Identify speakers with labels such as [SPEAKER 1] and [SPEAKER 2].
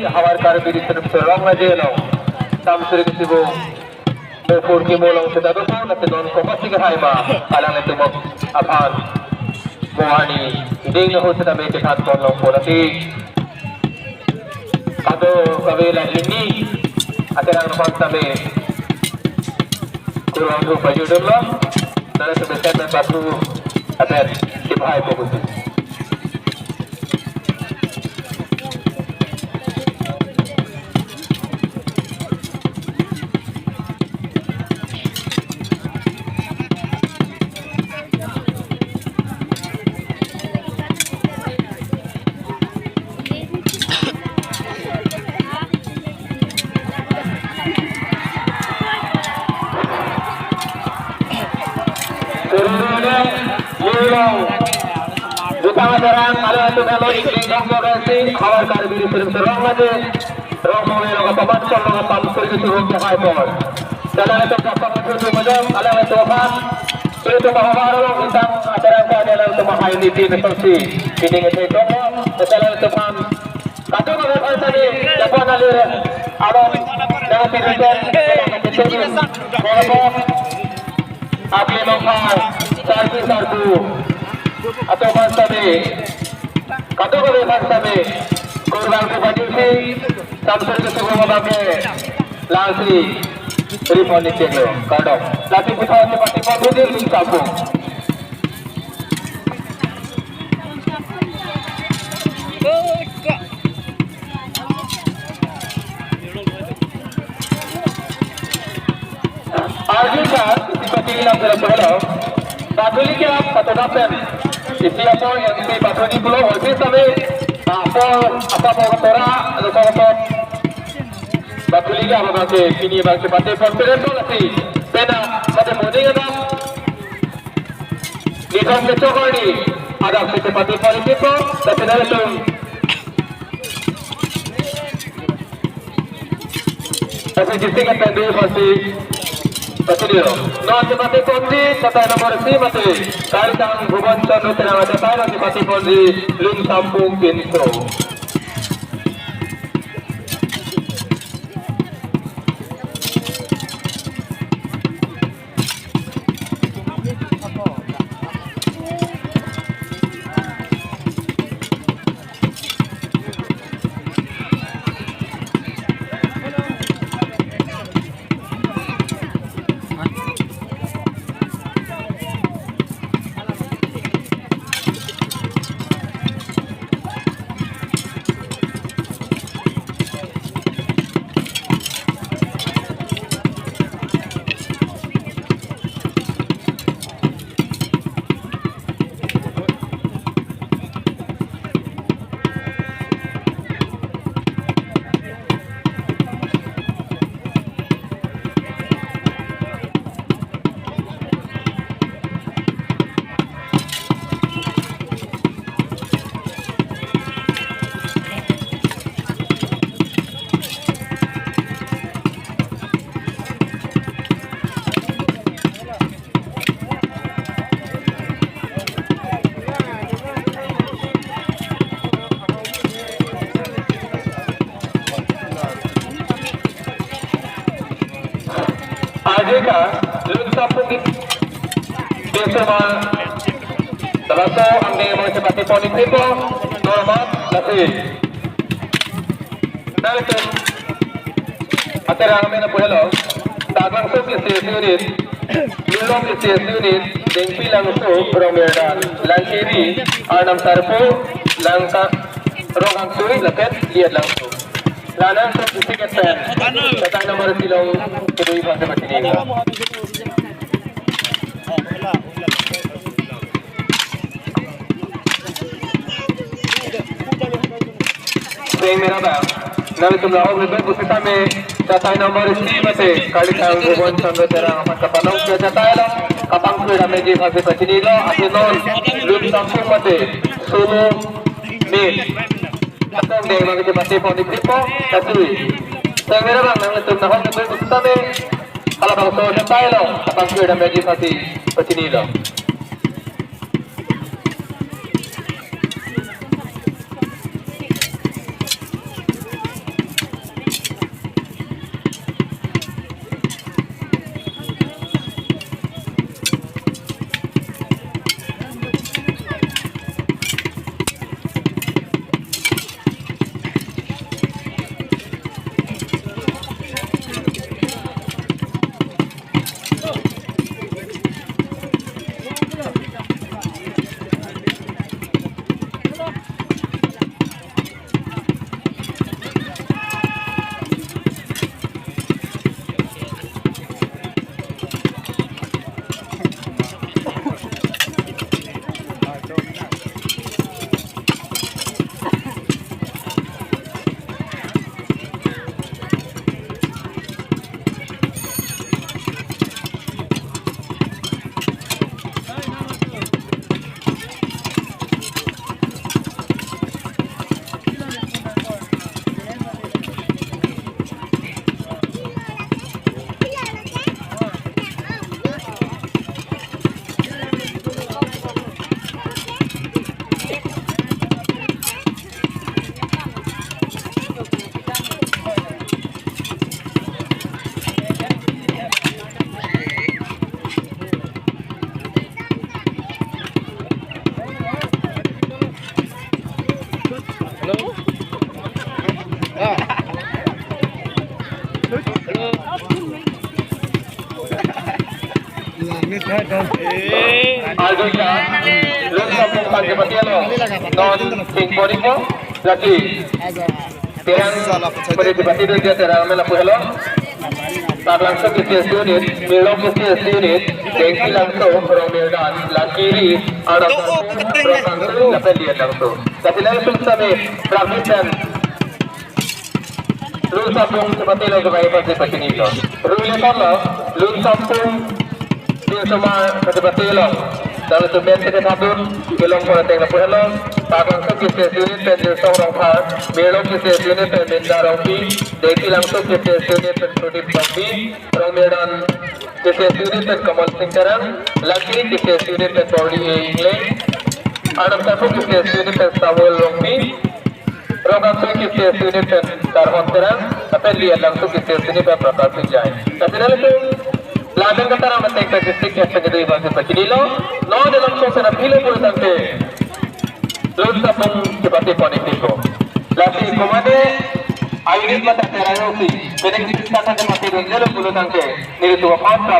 [SPEAKER 1] hawar kar biri serem serong aja lo tam suri kesibu mopur ki molong sedado pun nanti non kopas tiga hai ma alang itu mo apaan mohani ding ho sedang mete hat kolong pun nanti kado kawela ini akan nampak sampai kurang tu baju dulu nanti sebesar dan batu akan dibahai fokus. Utama serang ada itu kalau ingin konferensi awal kali biri serang aja rong mau yang apa mat kalau apa mesti disuruh ke high ball dalam itu apa mesti macam ada itu apa itu bahwa orang utang acara apa dalam itu mahal di tim mesti ini itu dalam itu paham kata orang tadi dapat alir ada dalam pikiran kalau apa lokal sarku atau bangsa ni kata kalau bangsa ni korban kepada si sampai ke semua bangsa lasi telefon itu lo kadang lasi kita cepat-cepat berdiri di kampung Arjuna seperti ini dalam sebelah Batuli ke satu dapat isi apa yang di batuli pulau habis sampai apa tora atau apa batuli ke apa bangsa kini bangsa pate konferen tu lagi pena pada morning ada di dalam kecokor ni ada seperti politik tu tapi dalam tu tapi jisi kata dia masih Betul. Non seperti konji kata nomor si mati. Dari tang hubungan contoh tenang ada saya seperti konji lum sampung intro. Jika lulus sampung di desa terasa ambil mau seperti politik itu normal nasi. Dari itu acara kami nak pulang dagang sup isi unit, minum isi unit, dengpi langsung promedan, langkiri, anam sarpu, langka, rohang suri, lakukan lihat langsung. Lanan tu bisikat pen, datang nomor silong kedua bahasa macam ini. Sering meraba, nabi tu melakukan lebih bersama me, datang nomor si masih kali kau hubungan contoh terang apa kapanong kita datang lo, kapang kuda meji bahasa macam ini lo, akhir non lulus sampung masih solo me. Atau dia memang kita pasti pun dikripo, tapi saya mera bang, nang itu nahon itu kita me, kalau bang so sampai lo, kapang kuda meji pasti macam ini lo. Aldo ka, lun sa pong pagkapatiyalo, non pingponi mo, lagi, tirang pagkapatilo dyan sa ramen na puhalo, paglangsong KCS unit, milong KCS unit, dengki langsung, romeldan, lakiri, arang langsung, lapelian langsung. Kasi langsung sa may pravisan, lun sa pong kapatilo sa may pagkapatilo. Rule pala, lun sa pong yung sama kapatilo, dalam sebentar kesatuan, belum pernah tengok puhalo, langsung KCS unit, penjel seorang par, belum KCS unit, penjel rompi, dengki langsung KCS unit, penjudip rompi, romeldan KCS unit, penkamal singkaran, lakiri KCS unit, penbody England, anak satu KCS unit, pensawul rompi, Rogan tu KCS unit, pentarhon terang, tapi lihat langsung KCS unit, penprakasi jai. Tapi lalu ladang kata nama teknik district yang segede bahasa Pachinilo, no dalam suasana pilo pun sampai lulus pun seperti politiko. Lasi komade ayunit mata terayosi, benek dipisahkan seperti donjelo puluh sampai nilai 2 pound